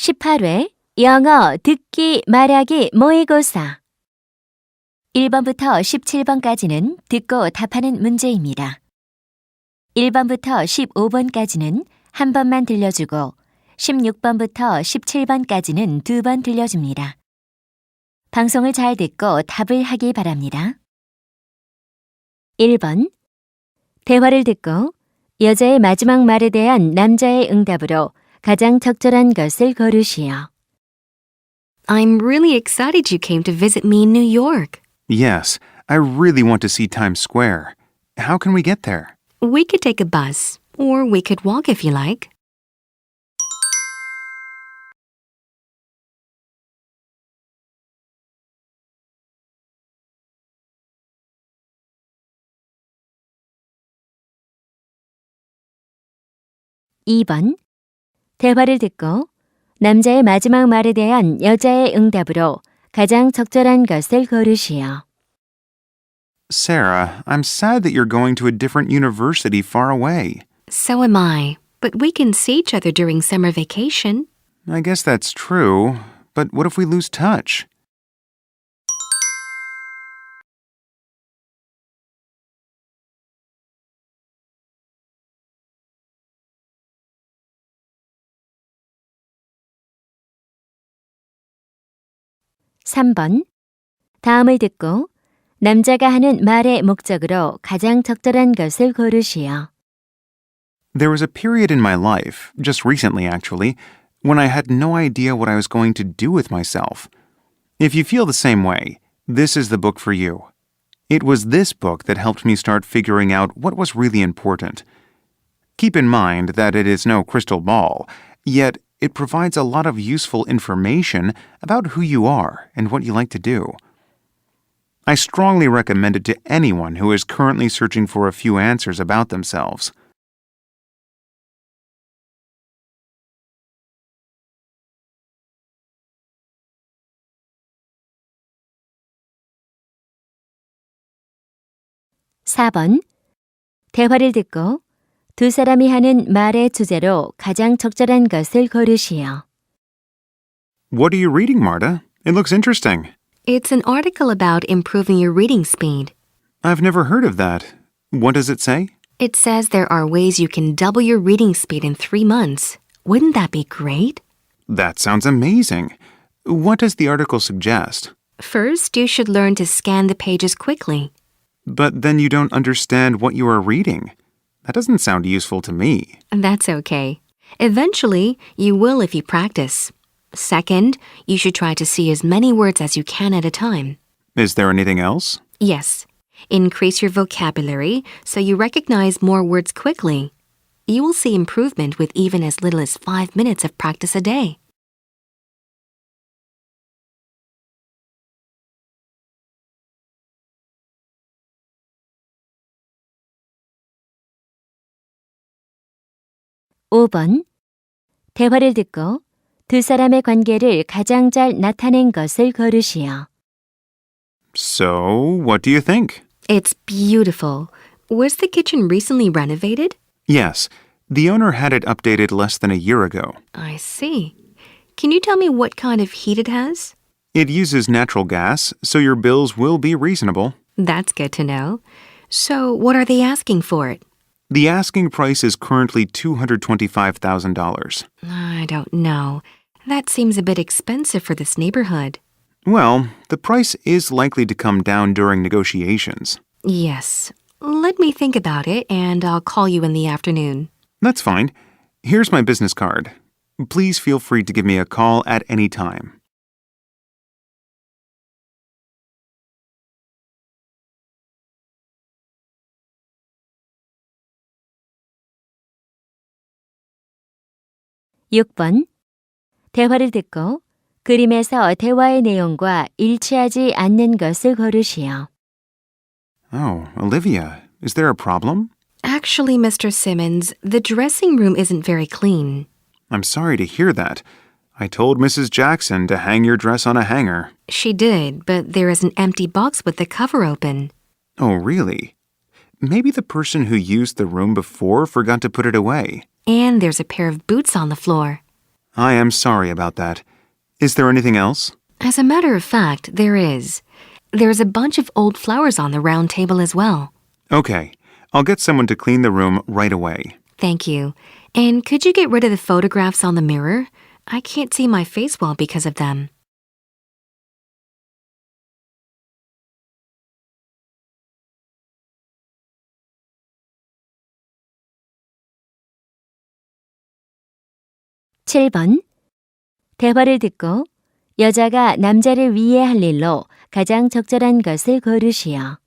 18회 영어 듣기 말하기 모의고사 1번부터 17번까지는 듣고 답하는 문제입니다. 1번부터 15번까지는 한 번만 들려주고 16번부터 17번까지는 두 번 들려줍니다. 방송을 잘 듣고 답을 하기 바랍니다. 1번 대화를 듣고 여자의 마지막 말에 대한 남자의 응답으로 가장 적절한 것을 고르시오. I'm really excited you came to visit me in New York. Yes, I really want to see Times Square. How can we get there? We could take a bus, or we could walk if you like. (2번) 대화를 듣고 남자의 마지막 말에 대한 여자의 응답으로 가장 적절한 것을 고르시오. Sarah, I'm sad that you're going to a different university far away. So am I, but we can see each other during summer vacation. I guess that's true, but what if we lose touch? (3번) 다음을 듣고 남자가 하는 말의 목적으로 가장 적절한 것을 고르시오. There was a period in my life, just recently actually, when I had no idea what I was going to do with myself. If you feel the same way, this is the book for you. It was this book that helped me start figuring out what was really important. Keep in mind that it is no crystal ball, yet it provides a lot of useful information about who you are and what you like to do. I strongly recommend it to anyone who is currently searching for a few answers about themselves. (4번) 대화를 듣고 두 사람이 하는 말의 주제로 가장 적절한 것을 고르시오. What are you reading, Marta? It looks interesting. It's an article about improving your reading speed. I've never heard of that. What does it say? It says there are ways you can double your reading speed in 3 months. Wouldn't that be great? That sounds amazing. What does the article suggest? First, you should learn to scan the pages quickly. But then you don't understand what you are reading. That doesn't sound useful to me. That's okay. Eventually, you will if you practice. Second, you should try to see as many words as you can at a time. Is there anything else? Yes. Increase your vocabulary so you recognize more words quickly. You will see improvement with even as little as 5 minutes of practice a day. (5번) 대화를 듣고 두 사람의 관계를 가장 잘 나타낸 것을 고르시오. So, what do you think? It's beautiful. Was the kitchen recently renovated? Yes, the owner had it updated less than a year ago. I see. Can you tell me what kind of heat it has? It uses natural gas, so your bills will be reasonable. That's good to know. So, what are they asking for it? The asking price is currently $225,000. I don't know. That seems a bit expensive for this neighborhood. Well, the price is likely to come down during negotiations. Yes. Let me think about it, and I'll call you in the afternoon. That's fine. Here's my business card. Please feel free to give me a call at any time. (6번) 대화를 듣고 그림에서 대화의 내용과 일치하지 않는 것을 고르시오. Oh, Olivia, is there a problem? Actually, Mr. Simmons, the dressing room isn't very clean. I'm sorry to hear that. I told Mrs. Jackson to hang your dress on a hanger. She did, but there is an empty box with the cover open. Oh, really? Maybe the person who used the room before forgot to put it away. And there's a pair of boots on the floor. I am sorry about that. Is there anything else? As a matter of fact, there is. There's a bunch of old flowers on the round table as well. Okay, I'll get someone to clean the room right away. Thank you. And could you get rid of the photographs on the mirror? I can't see my face well because of them. (7번) 대화를 듣고 여자가 남자를 위해 할 일로 가장 적절한 것을 고르시오.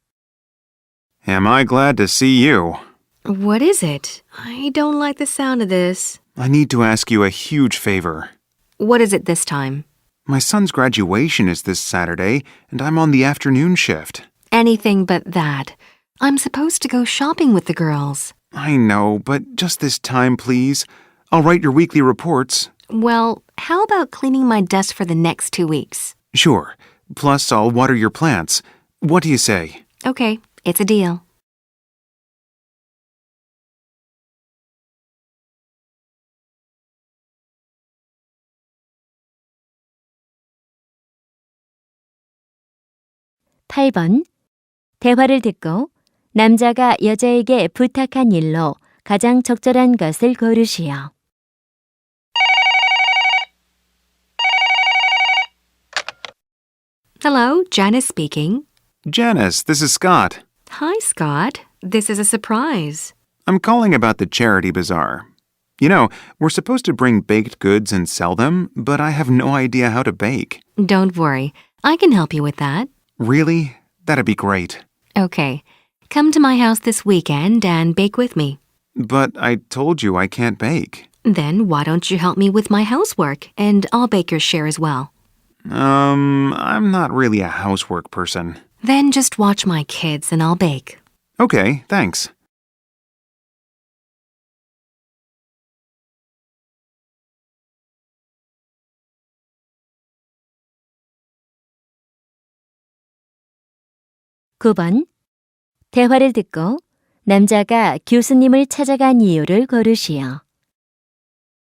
Am I glad to see you? What is it? I don't like the sound of this. I need to ask you a huge favor. What is it this time? My son's graduation is this Saturday, and I'm on the afternoon shift. Anything but that. I'm supposed to go shopping with the girls. I know, but just this time, please. I'll write your weekly reports. Well, how about cleaning my desk for the next 2 weeks? Sure. Plus, I'll water your plants. What do you say? Okay, it's a deal. (8번) 대화를 듣고 남자가 여자에게 부탁한 일로 가장 적절한 것을 고르시오. Hello, Janice speaking. Janice, this is Scott. Hi, Scott. This is a surprise. I'm calling about the charity bazaar. You know, we're supposed to bring baked goods and sell them, but I have no idea how to bake. Don't worry. I can help you with that. Really? That'd be great. Okay. Come to my house this weekend and bake with me. But I told you I can't bake. Then why don't you help me with my housework and I'll bake your share as well. I'm not really a housework person. Then just watch my kids and I'll bake. Okay, thanks. (9번) 대화를 듣고 남자가 교수님을 찾아간 이유를 고르시오.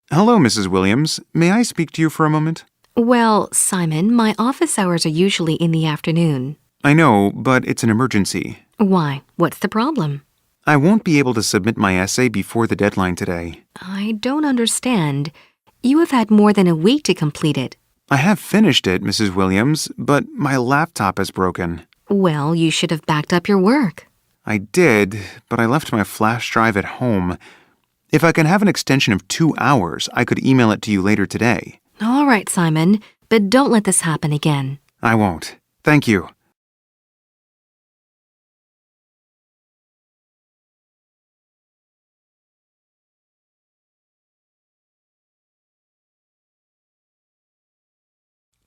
Hello, Mrs. Williams. May I speak to you for a moment? Well, Simon, my office hours are usually in the afternoon. I know, but it's an emergency. Why? What's the problem? I won't be able to submit my essay before the deadline today. I don't understand. You have had more than a week to complete it. I have finished it, Mrs. Williams, but my laptop is broken. Well, you should have backed up your work. I did, but I left my flash drive at home. If I can have an extension of 2 hours, I could email it to you later today. All right, Simon, but don't let this happen again. I won't. Thank you.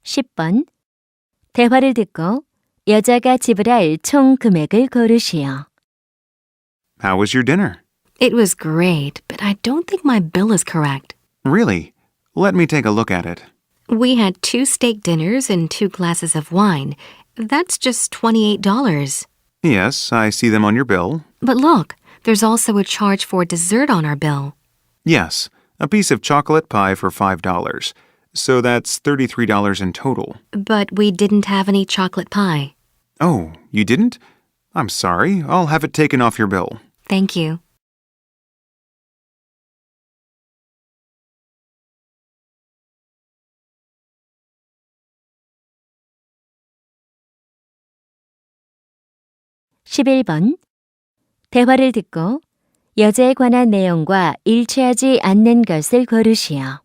(10번) 대화를 듣고 여자가 지불할 총 금액을 고르시오. How was your dinner? It was great, but I don't think my bill is correct. Really? Let me take a look at it. We had 2 steak dinners and 2 glasses of wine. That's just $28. Yes, I see them on your bill. But look, there's also a charge for dessert on our bill. Yes, a piece of chocolate pie for $5. So that's $33 in total. But we didn't have any chocolate pie. Oh, you didn't? I'm sorry. I'll have it taken off your bill. Thank you. (11번) 대화를 듣고 여자에 관한 내용과 일치하지 않는 것을 고르시오.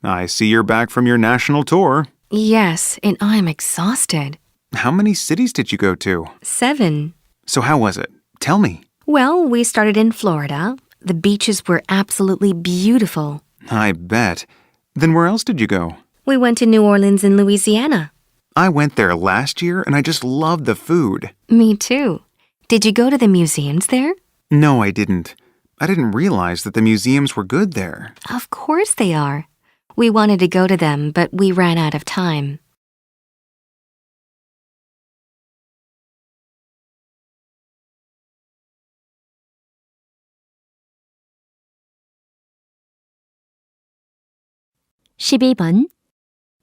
I see you're back from your national tour. Yes, and I'm exhausted. How many cities did you go to? 7. So how was it? Tell me. Well, we started in Florida. The beaches were absolutely beautiful. I bet. Then where else did you go? We went to New Orleans and Louisiana. I went there last year and I just loved the food. Me too. Did you go to the museums there? No, I didn't. I didn't realize that the museums were good there. Of course they are. We wanted to go to them, but we ran out of time. 12번.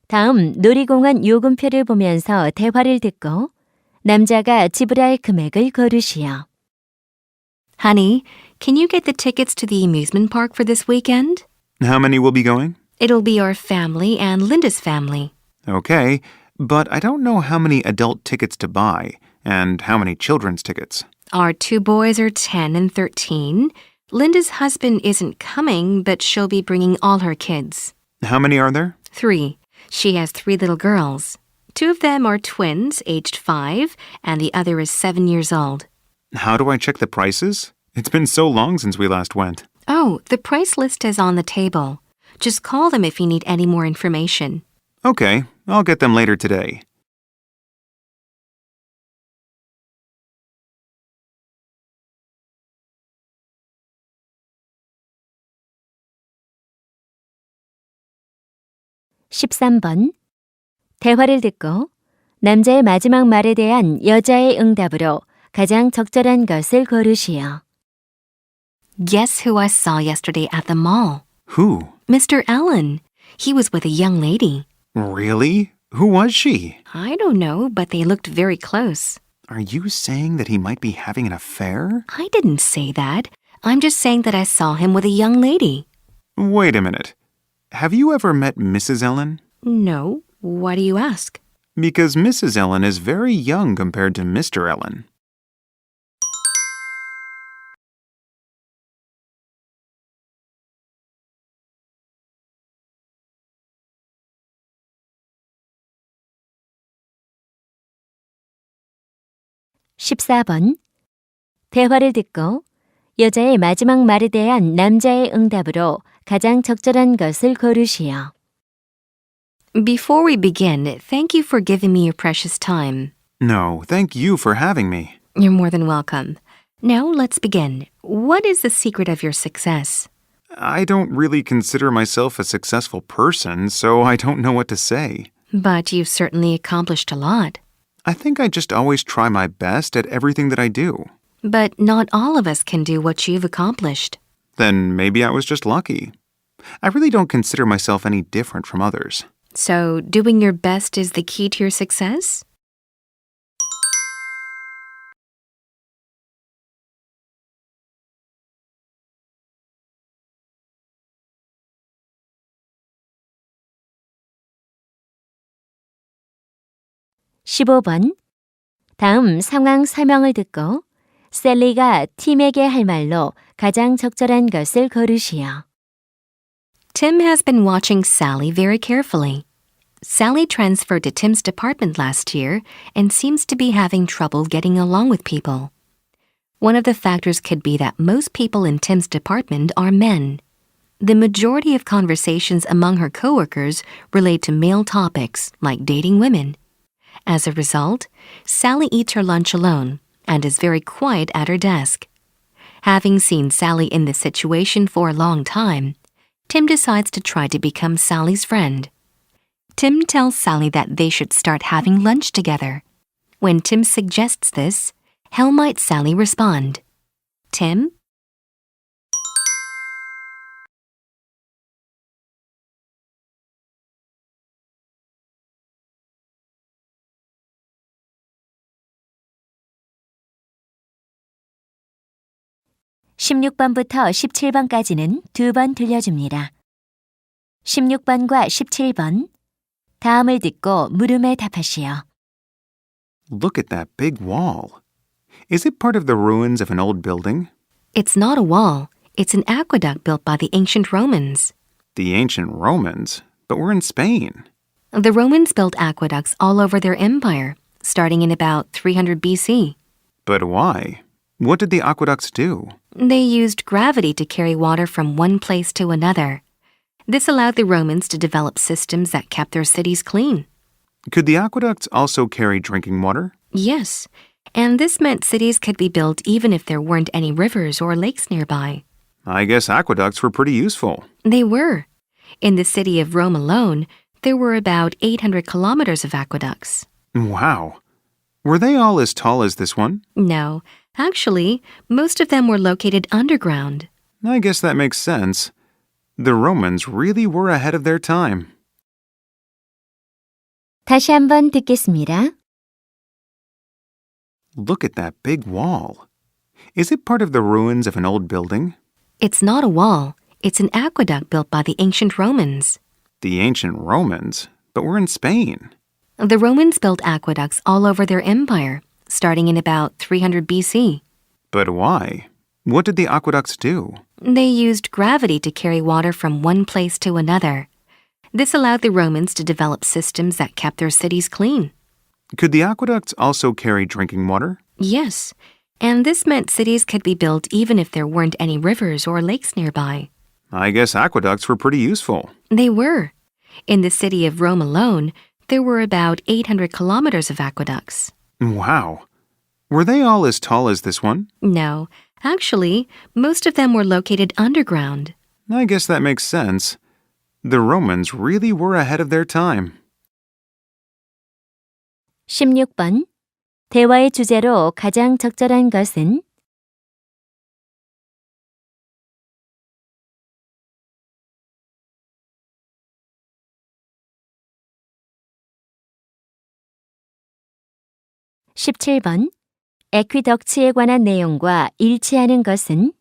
다음 놀이공원 요금표를 보면서 대화를 듣고 남자가 지불할 금액을 고르시오. Honey, can you get the tickets to the amusement park for this weekend? How many will be going? It'll be our family and Linda's family. Okay, but I don't know how many adult tickets to buy and how many children's tickets. Our two boys are 10 and 13. Linda's husband isn't coming, but she'll be bringing all her kids. How many are there? 3. She has 3 little girls. 2 of them are twins, aged 5, and the other is 7 years old. How do I check the prices? It's been so long since we last went. Oh, the price list is on the table. Just call them if you need any more information. Okay, I'll get them later today. (13번) 대화를 듣고 남자의 마지막 말에 대한 여자의 응답으로 가장 적절한 것을 고르시오. Guess who I saw yesterday at the mall? Who? Mr. Allen. He was with a young lady. Really? Who was she? I don't know, but they looked very close. Are you saying that he might be having an affair? I didn't say that. I'm just saying that I saw him with a young lady. Wait a minute. Have you ever met Mrs. Ellen? No. Why do you ask? Because Mrs. Ellen is very young compared to Mr. Ellen. (14번) 대화를 듣고 여자의 마지막 말에 대한 남자의 응답으로 가장 적절한 것을 고르시오. Before we begin, thank you for giving me your precious time. No, thank you for having me. You're more than welcome. Now let's begin. What is the secret of your success? I don't really consider myself a successful person, so I don't know what to say. But you've certainly accomplished a lot. I think I just always try my best at everything that I do. But not all of us can do what you've accomplished. Then maybe I was just lucky. I really don't consider myself any different from others. So, doing your best is the key to your success? (15번) 다음 상황 설명을 듣고 셀리가 팀에게 할 말로 가장 적절한 것을 고르시오. Tim has been watching Sally very carefully. Sally transferred to Tim's department last year and seems to be having trouble getting along with people. One of the factors could be that most people in Tim's department are men. The majority of conversations among her coworkers relate to male topics like dating women. As a result, Sally eats her lunch alone and is very quiet at her desk. Having seen Sally in this situation for a long time, Tim decides to try to become Sally's friend. Tim tells Sally that they should start having lunch together. When Tim suggests this, how might Sally respond? Tim? (16번부터 17번까지는 2번 들려줍니다. 16번과 17번 다음을 듣고 물음에 답하시오. Look at that big wall. Is it part of the ruins of an old building? It's not a wall. It's an aqueduct built by the ancient Romans. The ancient Romans? But we're in Spain. The Romans built aqueducts all over their empire, starting in about 300 BC. But why? What did the aqueducts do? They used gravity to carry water from one place to another. This allowed the Romans to develop systems that kept their cities clean. Could the aqueducts also carry drinking water? Yes, and this meant cities could be built even if there weren't any rivers or lakes nearby. I guess aqueducts were pretty useful. They were. In the city of Rome alone, there were about 800 kilometers of aqueducts. Wow. Were they all as tall as this one? No, actually, most of them were located underground. I guess that makes sense. The Romans really were ahead of their time. 다시 한번 듣겠습니다. Look at that big wall. Is it part of the ruins of an old building? It's not a wall. It's an aqueduct built by the ancient Romans. The ancient Romans? But we're in Spain. The Romans built aqueducts all over their empire, starting in about 300 BC. But why? What did the aqueducts do? They used gravity to carry water from one place to another. This allowed the Romans to develop systems that kept their cities clean. Could the aqueducts also carry drinking water? Yes, and this meant cities could be built even if there weren't any rivers or lakes nearby. I guess aqueducts were pretty useful. They were. In the city of Rome alone, there were about 800 kilometers of aqueducts. Wow. Were they all as tall as this one? No, actually, most of them were located underground. I guess that makes sense. The Romans really were ahead of their time. 16번. 대화의 주제로 가장 적절한 것은? (17번) Aqueducts에 관한 내용과 일치하는 것은?